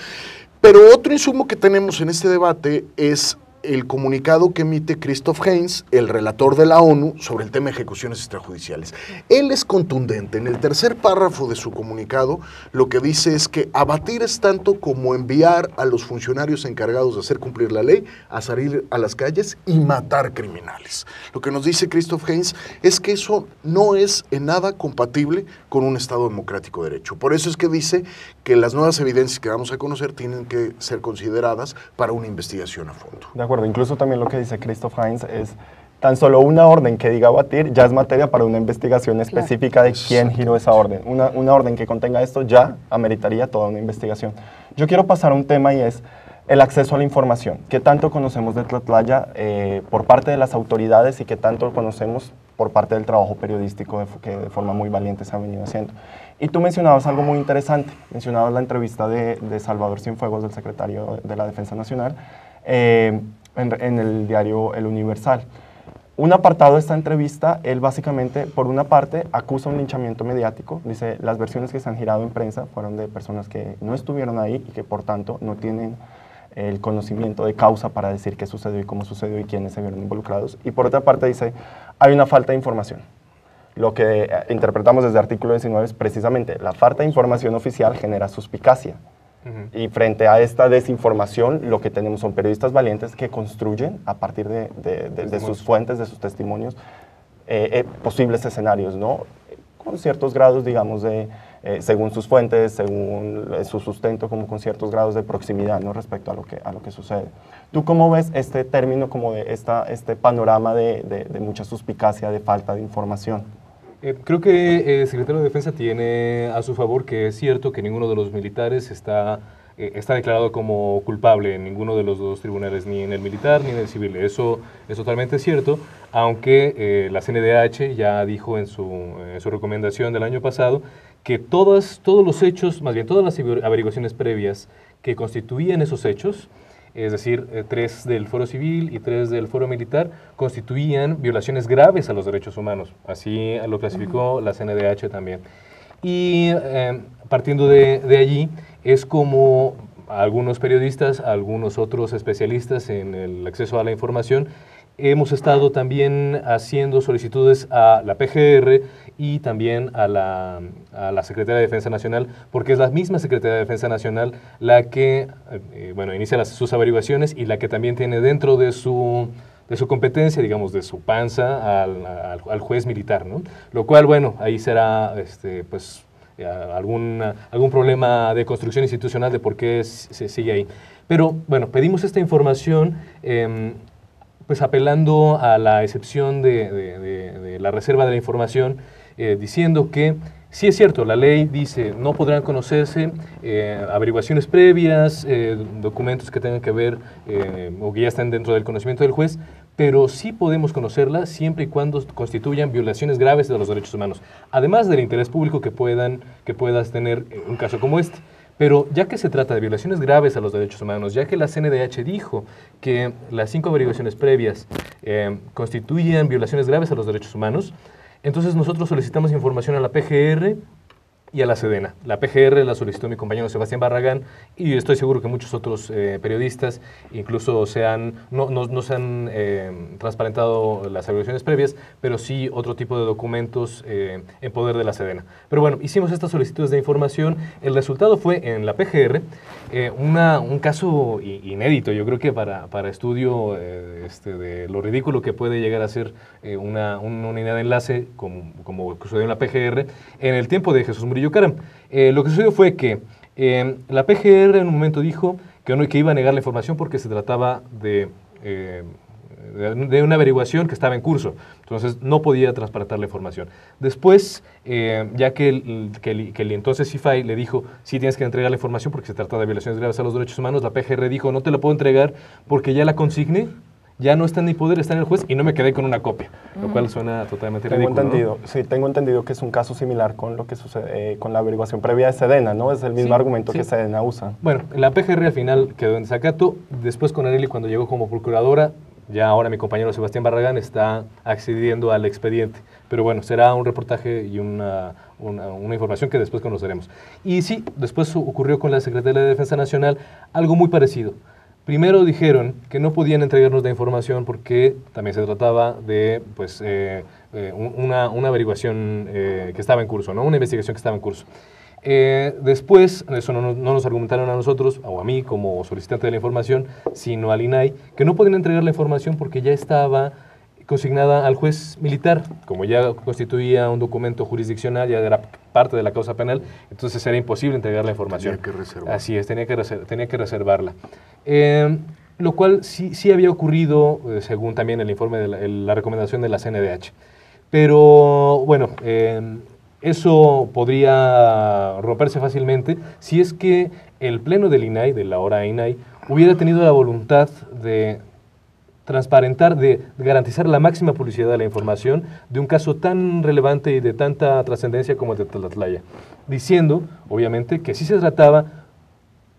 Speaker 8: Pero otro insumo que tenemos en este debate es el comunicado que emite Christoph Heinz, el relator de la ONU, sobre el tema de ejecuciones extrajudiciales. Él es contundente. En el tercer párrafo de su comunicado, lo que dice es que abatir es tanto como enviar a los funcionarios encargados de hacer cumplir la ley a salir a las calles y matar criminales. Lo que nos dice Christoph Heinz es que eso no es en nada compatible con un Estado democrático de derecho. Por eso es que dice que las nuevas evidencias que vamos a conocer tienen que ser consideradas para una investigación a fondo.
Speaker 1: De acuerdo, incluso también lo que dice Christoph Heinz es tan solo una orden que diga abatir ya es materia para una investigación específica de quién giró esa orden. Una orden que contenga esto ya ameritaría toda una investigación. Yo quiero pasar a un tema y es el acceso a la información. ¿Qué tanto conocemos de Tlatlaya por parte de las autoridades y qué tanto conocemos por parte del trabajo periodístico que de forma muy valiente se ha venido haciendo? Y tú mencionabas algo muy interesante, mencionabas la entrevista de Salvador Cienfuegos, del secretario de la Defensa Nacional, en el diario El Universal. Un apartado de esta entrevista, él básicamente, por una parte, acusa un linchamiento mediático, dice, las versiones que se han girado en prensa fueron de personas que no estuvieron ahí y que por tanto no tienen el conocimiento de causa para decir qué sucedió y cómo sucedió y quiénes se vieron involucrados. Y por otra parte dice, hay una falta de información. Lo que interpretamos desde artículo 19 es precisamente la falta de información oficial genera suspicacia. Y frente a esta desinformación, lo que tenemos son periodistas valientes que construyen a partir de sus fuentes, de sus testimonios, posibles escenarios, ¿no? Con ciertos grados, digamos, según sus fuentes, según su sustento, como con ciertos grados de proximidad, ¿no? Respecto a lo que sucede. ¿Tú cómo ves este término, como de este panorama de mucha suspicacia, de falta de información?
Speaker 9: Creo que el secretario de Defensa tiene a su favor que es cierto que ninguno de los militares está declarado como culpable en ninguno de los dos tribunales, ni en el militar ni en el civil. Eso es totalmente cierto, aunque la CNDH ya dijo en su recomendación del año pasado que todos los hechos, más bien todas las averiguaciones previas que constituían esos hechos, es decir, 3 del Foro Civil y 3 del Foro Militar, constituían violaciones graves a los derechos humanos. Así lo clasificó la CNDH también. Y partiendo de allí, es como algunos periodistas, algunos otros especialistas en el acceso a la información, hemos estado también haciendo solicitudes a la PGR y también a la Secretaría de Defensa Nacional, porque es la misma Secretaría de Defensa Nacional la que inicia sus averiguaciones y la que también tiene dentro de su competencia, digamos, de su panza al juez militar, ¿no? Lo cual, bueno, ahí será algún problema de construcción institucional de por qué se sigue ahí. Pero, bueno, pedimos esta información pues apelando a la excepción de la reserva de la información, diciendo que sí es cierto, la ley dice no podrán conocerse averiguaciones previas, documentos que tengan que ver o que ya estén dentro del conocimiento del juez, pero sí podemos conocerla siempre y cuando constituyan violaciones graves de los derechos humanos, además del interés público que puedas tener en un caso como este. Pero ya que se trata de violaciones graves a los derechos humanos, ya que la CNDH dijo que las 5 averiguaciones previas constituían violaciones graves a los derechos humanos, entonces nosotros solicitamos información a la PGR y a la Sedena. La PGR la solicitó mi compañero Sebastián Barragán y estoy seguro que muchos otros periodistas incluso no se han transparentado las averiguaciones previas, pero sí otro tipo de documentos en poder de la Sedena. Pero bueno, hicimos estas solicitudes de información. El resultado fue en la PGR un caso inédito, yo creo que para estudio de lo ridículo que puede llegar a ser una unidad de enlace como sucedió en la PGR en el tiempo de Jesús Murillo Caram. Lo que sucedió fue que la PGR en un momento dijo que iba a negar la información porque se trataba de una averiguación que estaba en curso, entonces no podía transparentar la información. Después, ya que el entonces CIFAI le dijo, sí tienes que entregar la información porque se trata de violaciones graves a los derechos humanos, la PGR dijo, no te la puedo entregar porque ya la consigné, ya no está en mi poder, está en el juez y no me quedé con una copia, lo cual suena totalmente ridículo.
Speaker 1: Sí, tengo entendido que es un caso similar con lo que sucede con la averiguación previa de Sedena, ¿no? Es el mismo argumento que Sedena usa.
Speaker 9: Bueno, la PGR al final quedó en desacato, después con Arely cuando llegó como procuradora, ya ahora mi compañero Sebastián Barragán está accediendo al expediente, pero bueno, será un reportaje y una información que después conoceremos. Y sí, después ocurrió con la Secretaría de Defensa Nacional algo muy parecido. Primero dijeron que no podían entregarnos la información porque también se trataba de una averiguación que estaba en curso, ¿no? Una investigación que estaba en curso. Después, eso no nos argumentaron a nosotros, o a mí como solicitante de la información, sino al INAI, que no podían entregar la información porque ya estaba consignada al juez militar, como ya constituía un documento jurisdiccional, ya era parte de la causa penal, entonces era imposible entregar la información.
Speaker 8: Tenía que reservarla.
Speaker 9: Así es, tenía que reservarla. Lo cual sí había ocurrido, según también el informe de la recomendación de la CNDH. Pero bueno, eso podría romperse fácilmente si es que el pleno del INAI, de la hora INAI, hubiera tenido la voluntad de transparentar, de garantizar la máxima publicidad de la información de un caso tan relevante y de tanta trascendencia como el de Tlatlaya, diciendo, obviamente, que sí se trataba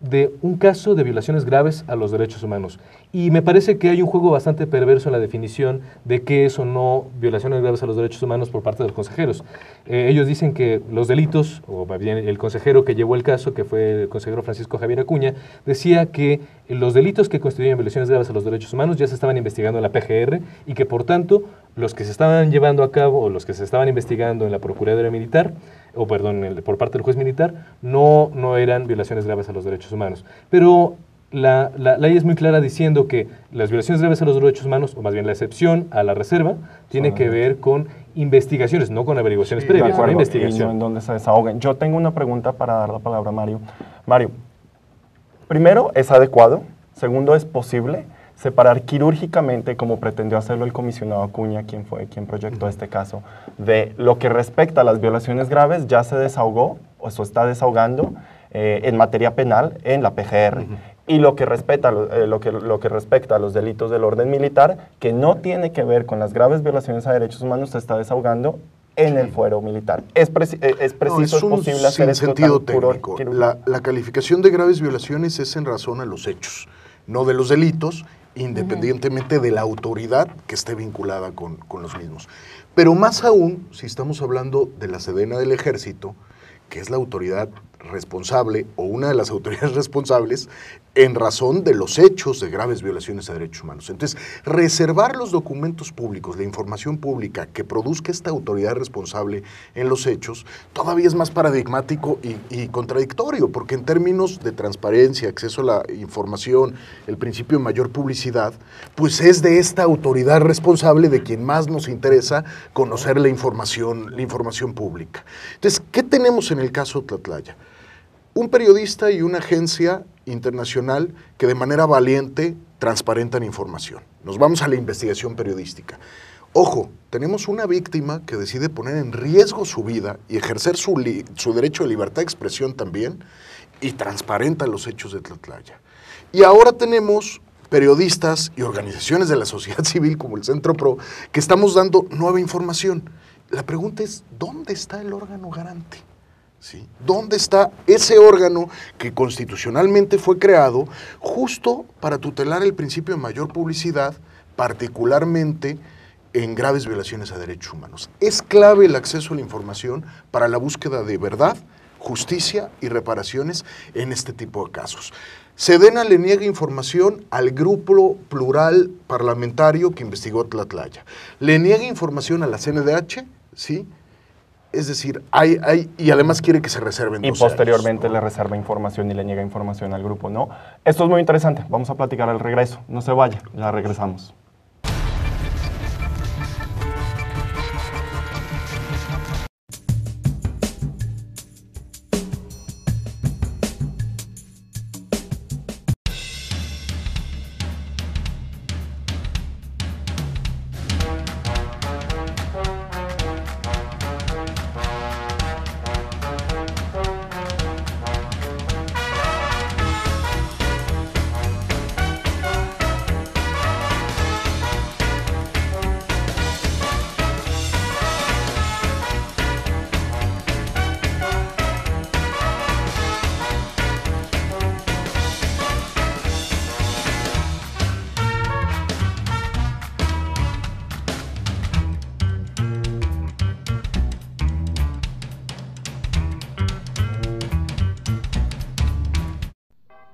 Speaker 9: de un caso de violaciones graves a los derechos humanos. Y me parece que hay un juego bastante perverso en la definición de qué es o no violaciones graves a los derechos humanos por parte de los consejeros. Ellos dicen que los delitos, o bien el consejero que llevó el caso, que fue el consejero Francisco Javier Acuña, decía que los delitos que constituyen violaciones graves a los derechos humanos ya se estaban investigando en la PGR y que por tanto los que se estaban llevando a cabo o los que se estaban investigando en la Procuraduría Militar, o perdón, por parte del juez militar, no eran violaciones graves a los derechos humanos. Pero la ley es muy clara diciendo que las violaciones graves a los derechos humanos, o más bien la excepción a la reserva, tiene que ver con investigaciones, no con averiguaciones previas, con investigación.
Speaker 13: Y no en donde se desahoguen. Yo tengo una pregunta para dar la palabra a Mario. Mario, primero, ¿es adecuado? Segundo, ¿es posible separar quirúrgicamente, como pretendió hacerlo el comisionado Acuña, quien proyectó este caso, de lo que respecta a las violaciones graves, ya se desahogó, o se está desahogando en materia penal en la PGR? Y lo que respecta a los delitos del orden militar, que no tiene que ver con las graves violaciones a derechos humanos, se está desahogando en el fuero militar. ¿Es posible hacer esto
Speaker 8: sentido
Speaker 13: tan puro
Speaker 8: técnico? La calificación de graves violaciones es en razón a los hechos, no de los delitos, independientemente de la autoridad que esté vinculada con los mismos. Pero más aún, si estamos hablando de la Sedena del Ejército, que es la autoridad responsable o una de las autoridades responsables en razón de los hechos de graves violaciones a derechos humanos. Entonces, reservar los documentos públicos, la información pública que produzca esta autoridad responsable en los hechos, todavía es más paradigmático y contradictorio, porque en términos de transparencia, acceso a la información, el principio de mayor publicidad, pues es de esta autoridad responsable de quien más nos interesa conocer la información pública. Entonces, ¿qué tenemos en el caso Tlatlaya? Un periodista y una agencia internacional que de manera valiente transparentan información. Nos vamos a la investigación periodística. Ojo, tenemos una víctima que decide poner en riesgo su vida y ejercer su derecho de libertad de expresión también, y transparenta los hechos de Tlatlaya. Y ahora tenemos periodistas y organizaciones de la sociedad civil como el Centro PRO que estamos dando nueva información. La pregunta es, ¿dónde está el órgano garante? ¿Sí? ¿Dónde está ese órgano que constitucionalmente fue creado justo para tutelar el principio de mayor publicidad, particularmente en graves violaciones a derechos humanos? Es clave el acceso a la información para la búsqueda de verdad, justicia y reparaciones en este tipo de casos. Sedena le niega información al grupo plural parlamentario que investigó Tlatlaya. Le niega información a la CNDH, ¿sí? Es decir, y además quiere que se reserven 2 años.
Speaker 13: Y posteriormente le reserva información y le niega información al grupo, ¿no? Esto es muy interesante. Vamos a platicar al regreso. No se vaya, ya regresamos.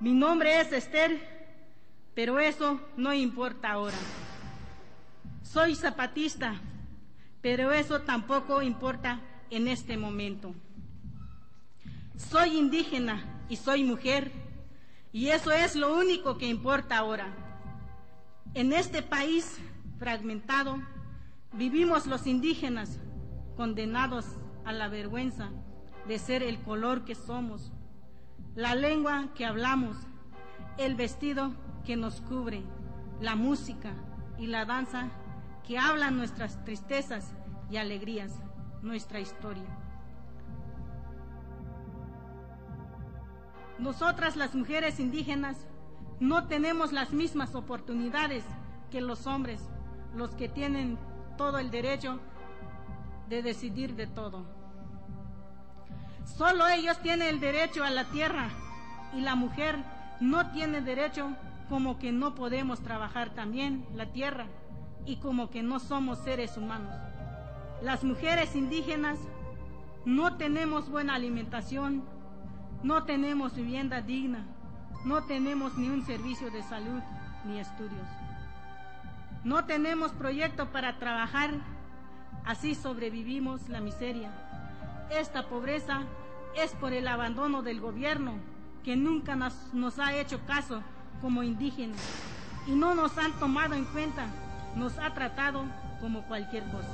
Speaker 14: Mi nombre es Esther, pero eso no importa ahora. Soy zapatista, pero eso tampoco importa en este momento. Soy indígena y soy mujer, y eso es lo único que importa ahora. En este país fragmentado, vivimos los indígenas condenados a la vergüenza de ser el color que somos, la lengua que hablamos, el vestido que nos cubre, la música y la danza que hablan nuestras tristezas y alegrías, nuestra historia. Nosotras, las mujeres indígenas, no tenemos las mismas oportunidades que los hombres, los que tienen todo el derecho de decidir de todo. Solo ellos tienen el derecho a la tierra y la mujer no tiene derecho, como que no podemos trabajar también la tierra y como que no somos seres humanos. Las mujeres indígenas no tenemos buena alimentación, no tenemos vivienda digna, no tenemos ni un servicio de salud ni estudios. No tenemos proyecto para trabajar, así sobrevivimos la miseria. Esta pobreza es por el abandono del gobierno, que nunca nos ha hecho caso como indígenas y no nos han tomado en cuenta, nos ha tratado como cualquier cosa.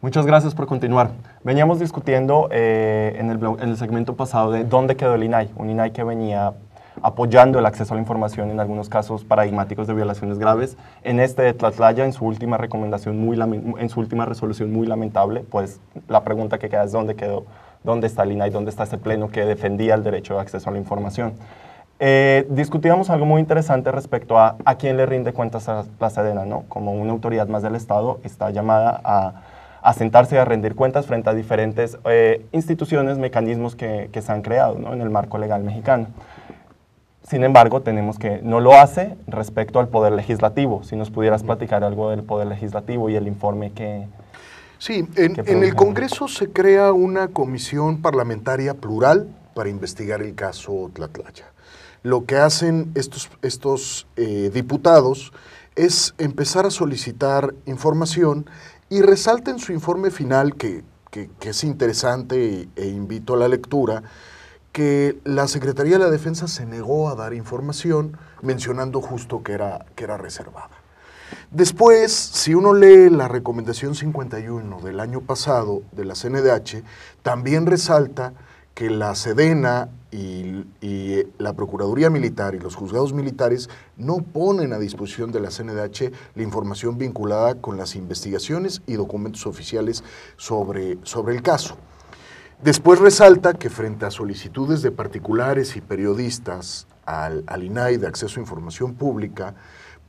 Speaker 13: Muchas gracias por continuar. Veníamos discutiendo en el segmento pasado de dónde quedó el INAI, un INAI que venía apoyando el acceso a la información en algunos casos paradigmáticos de violaciones graves. En este de Tlatlaya, en su última recomendación, en su última resolución muy lamentable, pues la pregunta que queda es dónde quedó, dónde está el INAI, dónde está ese pleno que defendía el derecho de acceso a la información. Discutíamos algo muy interesante respecto a quién le rinde cuentas a la Sedena, ¿no? Como una autoridad más del Estado está llamada a sentarse y a rendir cuentas frente a diferentes instituciones, mecanismos que se han creado, ¿no?, en el marco legal mexicano. Sin embargo, tenemos que no lo hace respecto al Poder Legislativo. Si nos pudieras platicar algo del Poder Legislativo y el informe que...
Speaker 8: Sí, en el Congreso se crea una comisión parlamentaria plural para investigar el caso Tlatlaya. Lo que hacen estos diputados es empezar a solicitar información y resalta en su informe final, que es interesante e invito a la lectura, que la Secretaría de la Defensa se negó a dar información, mencionando justo que era reservada. Después, si uno lee la recomendación 51 del año pasado de la CNDH, también resalta que la Sedena y la Procuraduría Militar y los juzgados militares no ponen a disposición de la CNDH la información vinculada con las investigaciones y documentos oficiales sobre el caso. Después resalta que frente a solicitudes de particulares y periodistas al INAI de acceso a información pública,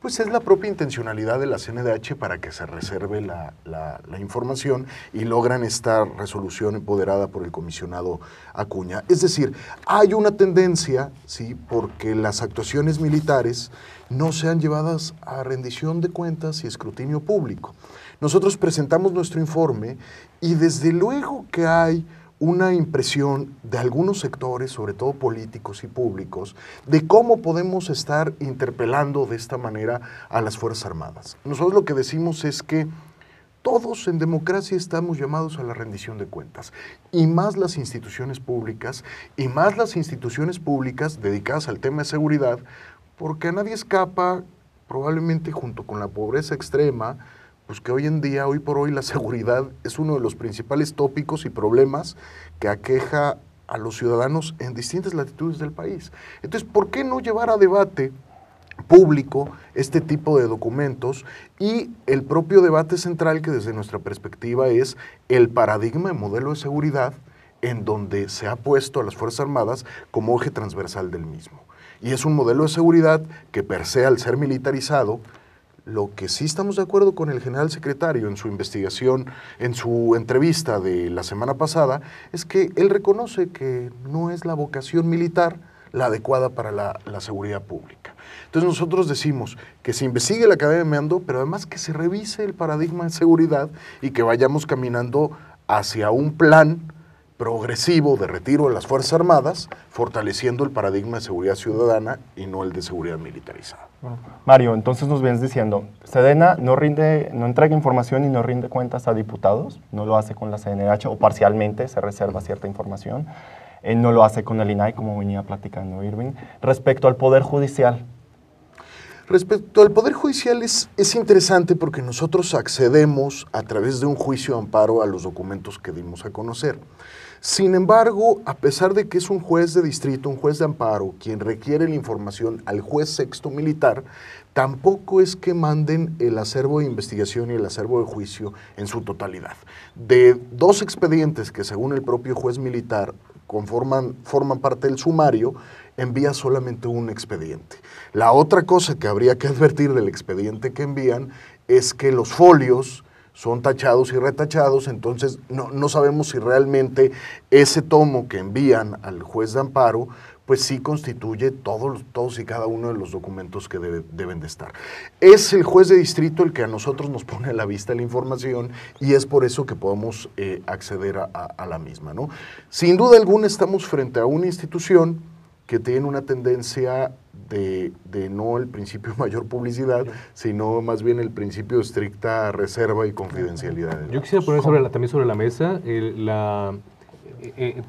Speaker 8: pues es la propia intencionalidad de la CNDH para que se reserve la información y logran esta resolución empoderada por el comisionado Acuña. Es decir, hay una tendencia, ¿sí?, porque las actuaciones militares no sean llevadas a rendición de cuentas y escrutinio público. Nosotros presentamos nuestro informe y desde luego que hay una impresión de algunos sectores, sobre todo políticos y públicos, de cómo podemos estar interpelando de esta manera a las Fuerzas Armadas. Nosotros lo que decimos es que todos en democracia estamos llamados a la rendición de cuentas, y más las instituciones públicas, dedicadas al tema de seguridad, porque a nadie escapa, probablemente junto con la pobreza extrema, pues que hoy por hoy la seguridad es uno de los principales tópicos y problemas que aqueja a los ciudadanos en distintas latitudes del país. Entonces, ¿por qué no llevar a debate público este tipo de documentos y el propio debate central que desde nuestra perspectiva es el paradigma de modelo de seguridad en donde se ha puesto a las Fuerzas Armadas como eje transversal del mismo? Y es un modelo de seguridad que per se, al ser militarizado, lo que sí estamos de acuerdo con el general secretario en su investigación, en su entrevista de la semana pasada, es que él reconoce que no es la vocación militar la adecuada para la seguridad pública. Entonces nosotros decimos que se investigue la Academia de Mando, pero además que se revise el paradigma de seguridad y que vayamos caminando hacia un plan progresivo de retiro de las Fuerzas Armadas, fortaleciendo el paradigma de seguridad ciudadana y no el de seguridad militarizada.
Speaker 13: Bueno, Mario, entonces nos vienes diciendo, Sedena no entrega información y no rinde cuentas a diputados, no lo hace con la CNDH o parcialmente se reserva cierta información, no lo hace con el INAI, como venía platicando Irving. Respecto al Poder Judicial.
Speaker 8: Respecto al Poder Judicial es interesante porque nosotros accedemos a través de un juicio de amparo a los documentos que dimos a conocer. Sin embargo, a pesar de que es un juez de distrito, un juez de amparo, quien requiere la información al juez sexto militar, tampoco es que manden el acervo de investigación y el acervo de juicio en su totalidad. De 2 expedientes que según el propio juez militar forman parte del sumario, envía solamente un expediente. La otra cosa que habría que advertir del expediente que envían es que los folios son tachados y retachados, entonces no sabemos si realmente ese tomo que envían al juez de amparo pues sí constituye todos y cada uno de los documentos que deben de estar. Es el juez de distrito el que a nosotros nos pone a la vista la información y es por eso que podemos acceder a la misma, ¿no? Sin duda alguna estamos frente a una institución que tiene una tendencia de no el principio de mayor publicidad, sino más bien el principio de estricta reserva y confidencialidad.
Speaker 9: Yo quisiera poner también sobre la mesa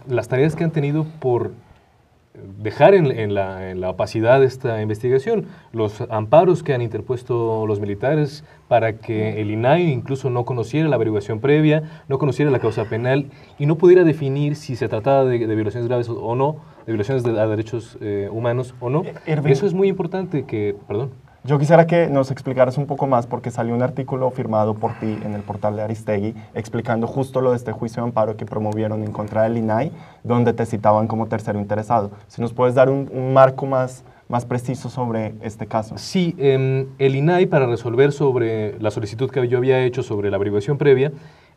Speaker 9: las tareas que han tenido por dejar en la opacidad esta investigación, los amparos que han interpuesto los militares para que el INAI incluso no conociera la averiguación previa, no conociera la causa penal y no pudiera definir si se trataba de violaciones graves o no, de violaciones a derechos humanos o no. Eso es muy importante perdón.
Speaker 13: Yo quisiera que nos explicaras un poco más, porque salió un artículo firmado por ti en el portal de Aristegui explicando justo lo de este juicio de amparo que promovieron en contra del INAI, donde te citaban como tercero interesado. Si nos puedes dar un marco más preciso sobre este caso.
Speaker 9: Sí, el INAI, para resolver sobre la solicitud que yo había hecho sobre la averiguación previa,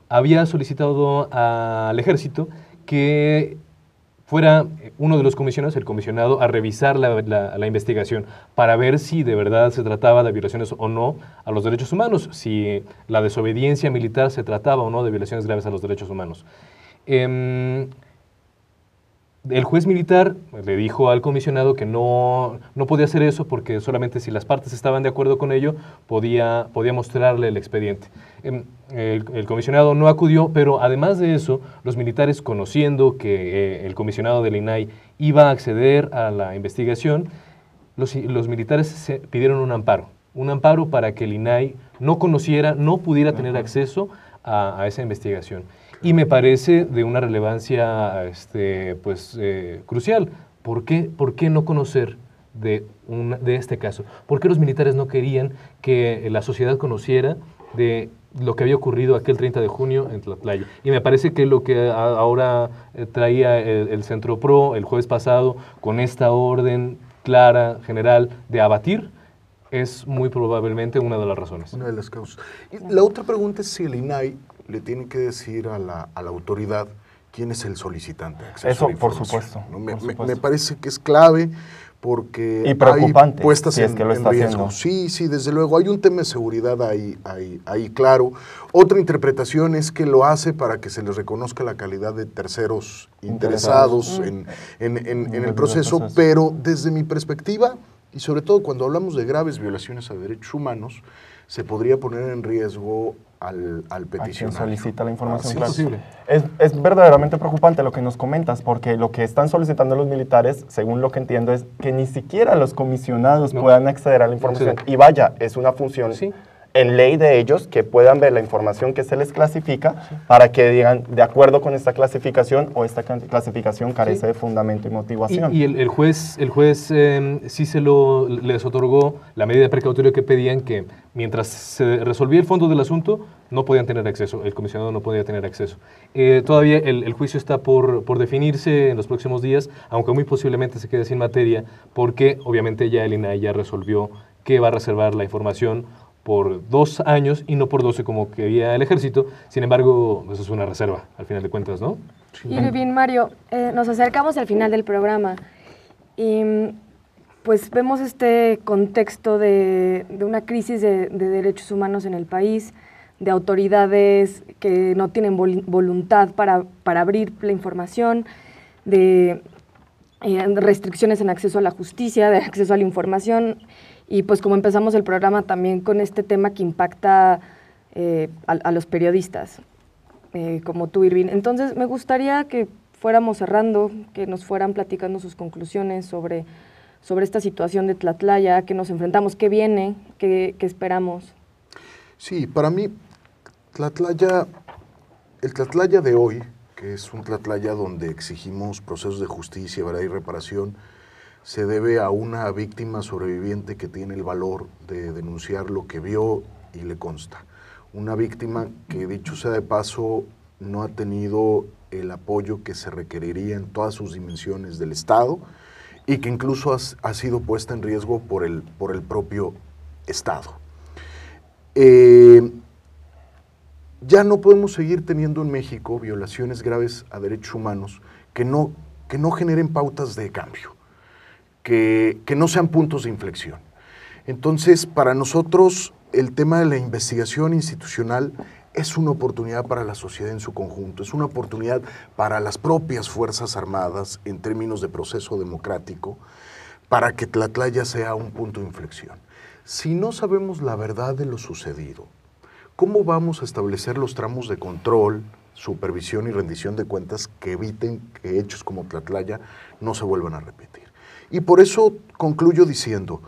Speaker 9: había solicitado al Ejército que fuera uno de los comisionados, el comisionado, a revisar la investigación para ver si de verdad se trataba de violaciones o no a los derechos humanos, si la desobediencia militar se trataba o no de violaciones graves a los derechos humanos. El juez militar le dijo al comisionado que no podía hacer eso porque solamente si las partes estaban de acuerdo con ello podía mostrarle el expediente. El comisionado no acudió, pero además de eso, los militares, conociendo que el comisionado del INAI iba a acceder a la investigación, los militares pidieron un amparo para que el INAI no pudiera tener acceso a esa investigación. Y me parece de una relevancia crucial. ¿Por qué no conocer de este caso? ¿Por qué los militares no querían que la sociedad conociera de lo que había ocurrido aquel 30 de junio en Tlatlaya? Y me parece que lo que ahora traía el Centro Pro el jueves pasado con esta orden clara, general, de abatir, es muy probablemente una de las razones.
Speaker 8: Una de las causas. Y la otra pregunta es si el INAI le tiene que decir a la autoridad quién es el solicitante de acceso
Speaker 13: Eso,
Speaker 8: a la información.
Speaker 13: por supuesto.
Speaker 8: Me parece que es clave porque
Speaker 13: y preocupante,
Speaker 8: hay puestas
Speaker 13: si es que lo está
Speaker 8: riesgo.
Speaker 13: Haciendo.
Speaker 8: Sí, desde luego. Hay un tema de seguridad ahí claro. Otra interpretación es que lo hace para que se les reconozca la calidad de terceros interesados en el proceso, pero desde mi perspectiva, y sobre todo cuando hablamos de graves violaciones a derechos humanos, se podría poner en riesgo al peticionario.
Speaker 13: A quien solicita la información,
Speaker 8: claro.
Speaker 13: Es verdaderamente preocupante lo que nos comentas, porque lo que están solicitando los militares, según lo que entiendo, es que ni siquiera los comisionados puedan acceder a la información. Y vaya, es una función en ley de ellos que puedan ver la información que se les clasifica para que digan, de acuerdo con esta clasificación o esta clasificación carece de fundamento y motivación.
Speaker 9: Y el juez sí les otorgó la medida precautoria que pedían, que mientras se resolvía el fondo del asunto, no podían tener acceso, el comisionado no podía tener acceso. Todavía el juicio está por definirse en los próximos días, aunque muy posiblemente se quede sin materia, porque obviamente ya el INAI ya resolvió que va a reservar la información por 2 años y no por 12 como quería el Ejército. Sin embargo, eso es una reserva, al final de cuentas, ¿no?
Speaker 2: Y bien, Mario, nos acercamos al final del programa y pues vemos este contexto de una crisis de derechos humanos en el país, de autoridades que no tienen voluntad para abrir la información, de restricciones en acceso a la justicia, de acceso a la información. Y pues como empezamos el programa también con este tema que impacta a los periodistas, como tú, Irving. Entonces me gustaría que fuéramos cerrando, que nos fueran platicando sus conclusiones sobre esta situación de Tlatlaya, que nos enfrentamos, qué viene, qué esperamos.
Speaker 8: Sí, para mí, el Tlatlaya de hoy, que es un Tlatlaya donde exigimos procesos de justicia, verdad y reparación, se debe a una víctima sobreviviente que tiene el valor de denunciar lo que vio y le consta. Una víctima que, dicho sea de paso, no ha tenido el apoyo que se requeriría en todas sus dimensiones del Estado y que incluso ha sido puesta en riesgo por el propio Estado. ya no podemos seguir teniendo en México violaciones graves a derechos humanos que no generen pautas de cambio, que no sean puntos de inflexión. Entonces, para nosotros, el tema de la investigación institucional es una oportunidad para la sociedad en su conjunto, es una oportunidad para las propias Fuerzas Armadas en términos de proceso democrático, para que Tlatlaya sea un punto de inflexión. Si no sabemos la verdad de lo sucedido, ¿cómo vamos a establecer los tramos de control, supervisión y rendición de cuentas que eviten que hechos como Tlatlaya no se vuelvan a repetir? Y por eso concluyo diciendo,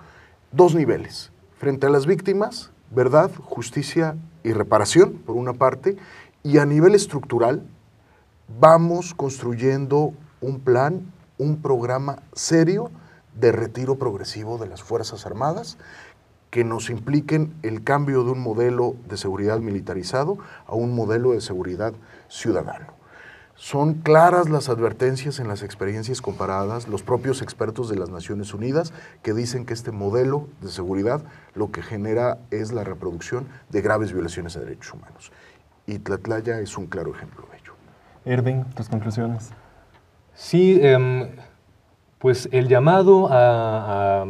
Speaker 8: 2 niveles, frente a las víctimas, verdad, justicia y reparación, por una parte, y a nivel estructural, vamos construyendo un plan, un programa serio de retiro progresivo de las Fuerzas Armadas que nos impliquen el cambio de un modelo de seguridad militarizado a un modelo de seguridad ciudadano. Son claras las advertencias en las experiencias comparadas, los propios expertos de las Naciones Unidas que dicen que este modelo de seguridad lo que genera es la reproducción de graves violaciones a derechos humanos. Y Tlatlaya es un claro ejemplo de ello.
Speaker 13: Irving, tus conclusiones.
Speaker 9: Sí, pues el llamado a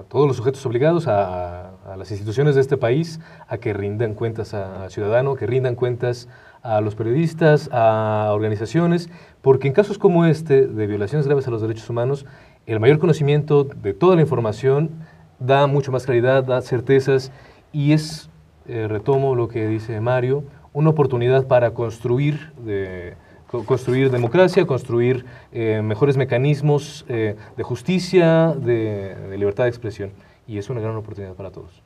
Speaker 9: todos los sujetos obligados, a las instituciones de este país, a que rindan cuentas al ciudadano, que rindan cuentas a los periodistas, a organizaciones, porque en casos como este, de violaciones graves a los derechos humanos, el mayor conocimiento de toda la información da mucho más claridad, da certezas, y es, retomo lo que dice Mario, una oportunidad para construir democracia, construir mejores mecanismos de justicia, de libertad de expresión, y es una gran oportunidad para todos.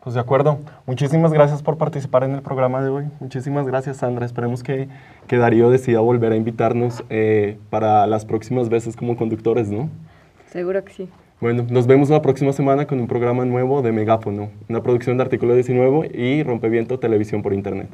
Speaker 13: Pues de acuerdo. Muchísimas gracias por participar en el programa de hoy. Muchísimas gracias, Sandra. Esperemos que Darío decida volver a invitarnos para las próximas veces como conductores, ¿no?
Speaker 15: Seguro que sí.
Speaker 13: Bueno, nos vemos la próxima semana con un programa nuevo de Megáfono, una producción de Artículo 19 y Rompeviento Televisión por Internet.